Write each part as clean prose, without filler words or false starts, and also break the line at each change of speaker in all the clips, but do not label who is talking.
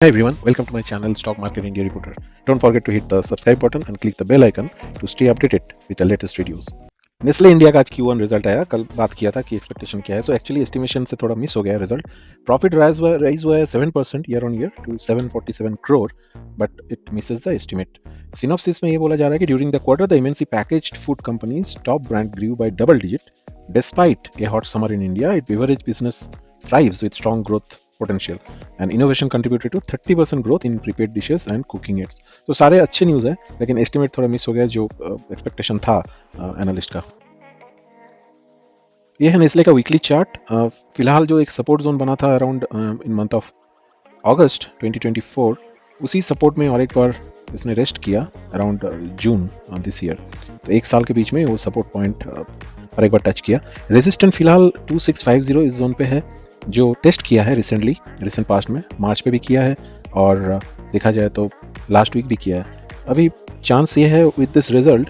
Hi everyone, welcome to my channel Stock Market India Reporter. Don't forget to hit the subscribe button and click the bell icon to stay updated with the latest videos. Nestle India का आज Q1 result आया. कल बात किया था कि expectation क्या है. सो एक्चुअली एस्टिमेशन से थोड़ा मिस हो गया रिजल्ट. प्रॉफिट राइज हुआ है 7% year on year to 747 crore, but it misses the estimate. Synopsis में ये बोला जा रहा है कि during the quarter the MNC packaged food companies top brand grew by double digit. Despite a hot summer in India, its beverage business thrives with strong growth potential and innovation contributed to 30% growth in prepaid dishes and cooking aids. तो सारे अच्छे news है, लेकिन estimate थोड़ा miss हो गया जो expectation था एनालिस्ट का. ये है नेस्ले का वीकली चार्ट. फिलहाल जो एक सपोर्ट जोन बना था अराउंड इन मंथ ऑफ अगस्त 2024, उसी सपोर्ट में और एक बार इसने रेस्ट किया अराउंड जून दिस ईयर. तो एक साल के बीच में वो सपोर्ट पॉइंट और एक बार टच किया. रेजिस्टेंट फिलहाल 2650 इस जोन पे है, जो टेस्ट किया है रिसेंट पास्ट में. मार्च पे भी किया है और देखा जाए तो लास्ट वीक भी किया है. अभी चांस ये है with this result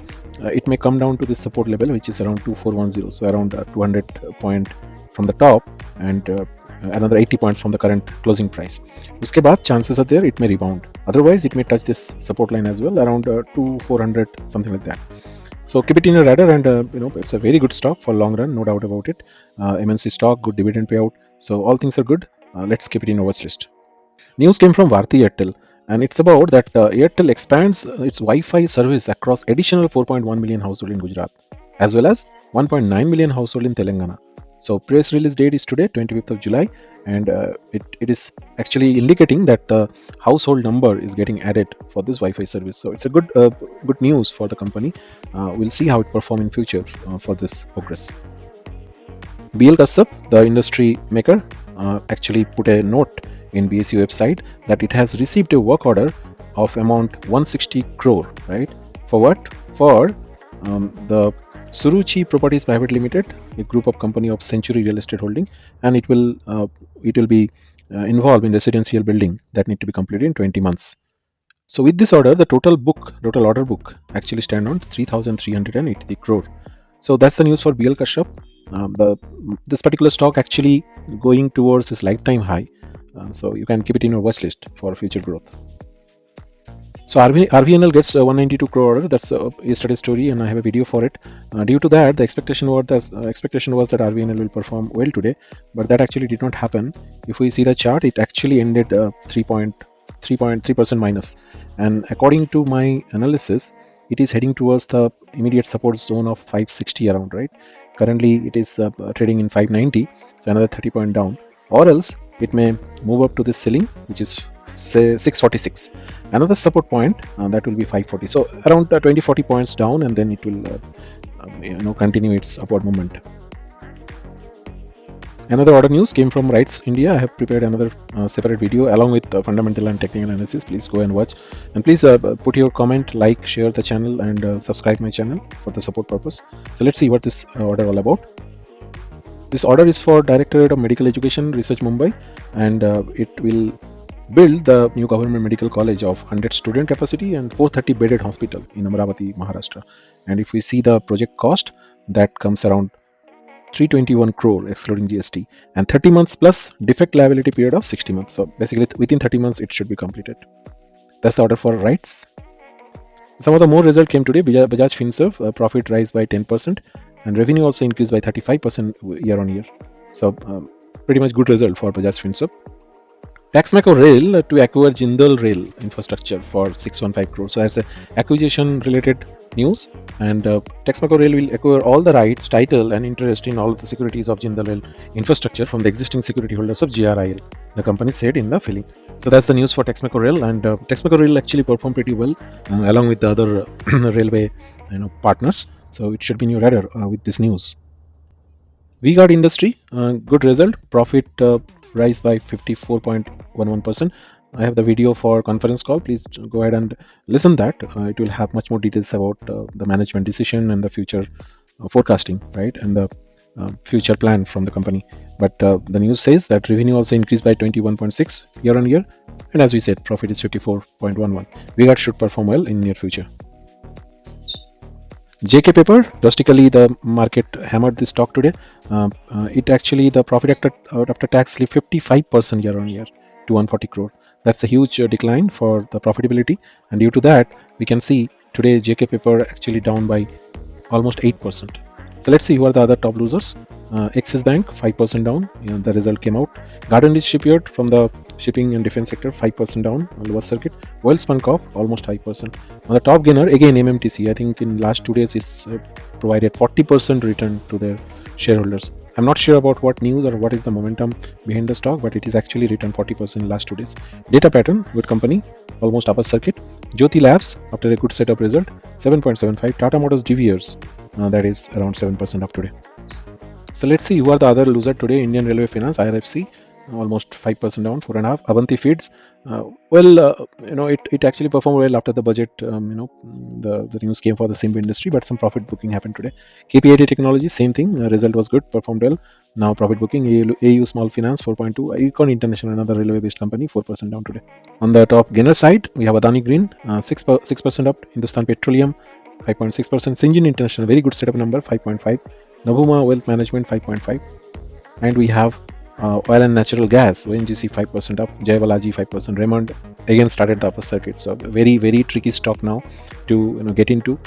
it may come down to this support level which is around 2410, so around 200 point from the top and another 80 points from the current closing price. उसके बाद chances are there it may rebound, otherwise it may touch this support line as well around 2400, something like that. So keep it in your radar and it's a very good stock for long run, no doubt about it. MNC stock, good dividend payout, so all things are good. Let's keep it in our watch list. News came from Bharti Airtel, and it's about that Airtel expands its Wi-Fi service across additional 4.1 million households in Gujarat, as well as 1.9 million households in Telangana. So press release date is today, 25th of July, and it is actually indicating that the household number is getting added for this Wi-Fi service. So it's a good news for the company. We'll see how it performs in future for this progress. BLKASHYP, the industry maker, actually put a note in BSE website that it has received a work order of amount 160 crore, right? For what? For the Suruchi Properties Private Limited, a group of company of Century Real Estate Holding, and it will be involved in residential building that need to be completed in 20 months. So with this order, the total order book actually stand on 3,380 crore. So that's the news for BLKASHYP. This particular stock actually going towards its lifetime high. So you can keep it in your watch list for future growth. So RVNL gets 192 crore order. That's yesterday's story, and I have a video for it. Due to that, the expectation was that RVNL will perform well today, but that actually did not happen. If we see the chart, it actually ended 3.3% minus, and according to my analysis, it is heading towards the immediate support zone of 560 around, right? Currently, it is trading in 590, so another 30 point down, or else it may move up to this ceiling, which is say 646. Another support point that will be 540. So around 20-40 points down, and then it will continue its upward movement. Another order news came from RITES India. I have prepared another separate video along with fundamental and technical analysis. Please go and watch, and please put your comment, like, share the channel, and subscribe my channel for the support purpose. So let's see what this order all about. This order is for Directorate of Medical Education Research Mumbai, and it will build the new government medical college of 100 student capacity and 430 bedded hospital in Amravati, Maharashtra. And if we see the project cost, that comes around 321 crore excluding GST, and 30 months plus defect liability period of 60 months. So basically within 30 months it should be completed. That's the order for RITES. Some of the more result came today. Bajaj Finserv profit rise by 10%, and revenue also increased by 35% year on year. So pretty much good result for Bajaj Finserv. Texmaco Rail to acquire Jindal Rail infrastructure for 615 crore. So that's a acquisition related news, and Texmaco Rail will acquire all the rights, title, and interest in all of the securities of Jindal Rail infrastructure from the existing security holders of GRIL, the company said in the filing. So that's the news for Texmaco Rail, and Texmaco Rail actually performed pretty well along with the other railway partners. So it should be in your radar with this news. V-Guard Industry, good result, profit rise by 54.11%. I have the video for conference call. Please go ahead and listen that. It will have much more details about the management decision and the future forecasting, right, and the future plan from the company. But the news says that revenue also increased by 21.6 year on year, and as we said, profit is 54.11. V-Guard should perform well in near future. JK Paper, drastically the market hammered this stock today. It actually, the profit after tax slipped 55% year on year to 140 crore. That's a huge decline for the profitability, and due to that, we can see today JK Paper actually down by almost 8%. So let's see who are the other top losers. Axis Bank 5% down. The result came out. Garden Ridge Shipyard from the shipping and defense sector 5% down on lower circuit. Welspun Corp almost 5%. On the top gainer again MMTC. I think in last 2 days it's provided 40% return to their shareholders. I'm not sure about what news or what is the momentum behind the stock, but it is actually returned 40% in last 2 days. Data Pattern, good company, almost upper circuit. Jyoti Labs, after a good set of result, 7.75. Tata Motors DVRs, that is around 7% up today. So let's see who are the other loser today. Indian Railway Finance, IRFC, almost 5% down, 4.5. Avanti Feeds, it actually performed well after the budget. The news came for the Simba industry, but some profit booking happened today. KPIT Technology, same thing. Result was good, performed well. Now profit booking. AU Small Finance 4.2. Econ International, another railway-based company, 4% down today. On the top gainer side, we have Adani Green, 6% up. Hindustan Petroleum, 5.6%. Syngene International, very good setup number, 5.5. Navuma Wealth Management 5.5, and we have oil and natural gas, ONGC 5% up, Jai Balaji 5%. Raymond again started the upper circuit, so very tricky stock now to get into.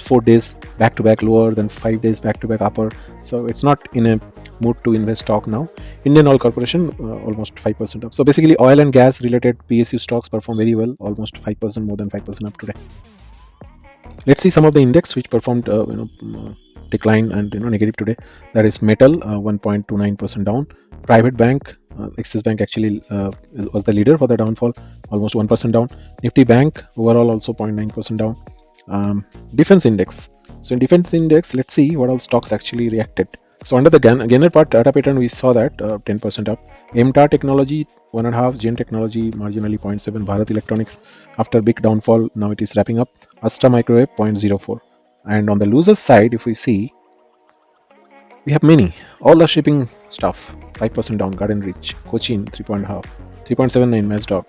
4 days back to back lower, then 5 days back to back upper, so it's not in a mood to invest stock now. Indian Oil Corporation almost 5% up. So basically oil and gas related PSU stocks perform very well, almost 5%, more than 5% up today. Let's see some of the index which performed decline and negative today. That is metal 1.29% down. Private bank, Axis Bank actually was the leader for the downfall, almost 1% down. Nifty Bank overall also 0.9% down. Defense index. So in defense index, let's see what all stocks actually reacted. So under the gainer part, data pattern, we saw that 10% up. MTAR Technology 1.5, Gen Technology marginally 0.7, Bharat Electronics after big downfall, now it is wrapping up. Astra Microwave 0.04. And on the losers side, if we see, we have many, all the shipping stuff 5% down. Garden Ridge, Cochin 3.5, 3.79 Mazdog,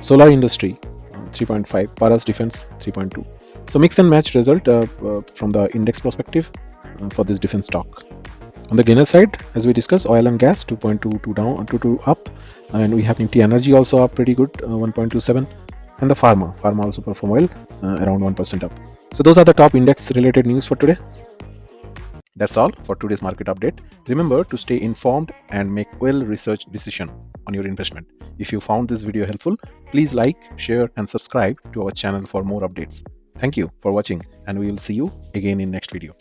Solar Industry 3.5, Paras Defense 3.2. So mix and match result from the index perspective for this defense stock. On the gainer side, as we discussed, oil and gas 2.22 down, 2 up, and we have Nifty Energy also up pretty good, 1.27, and the pharma also perform well, around 1% up. So those are the top index related news for today. That's all for today's market update. Remember to stay informed and make well-researched decision on your investment. If you found this video helpful, please like, share and subscribe to our channel for more updates. Thank you for watching, and we will see you again in next video.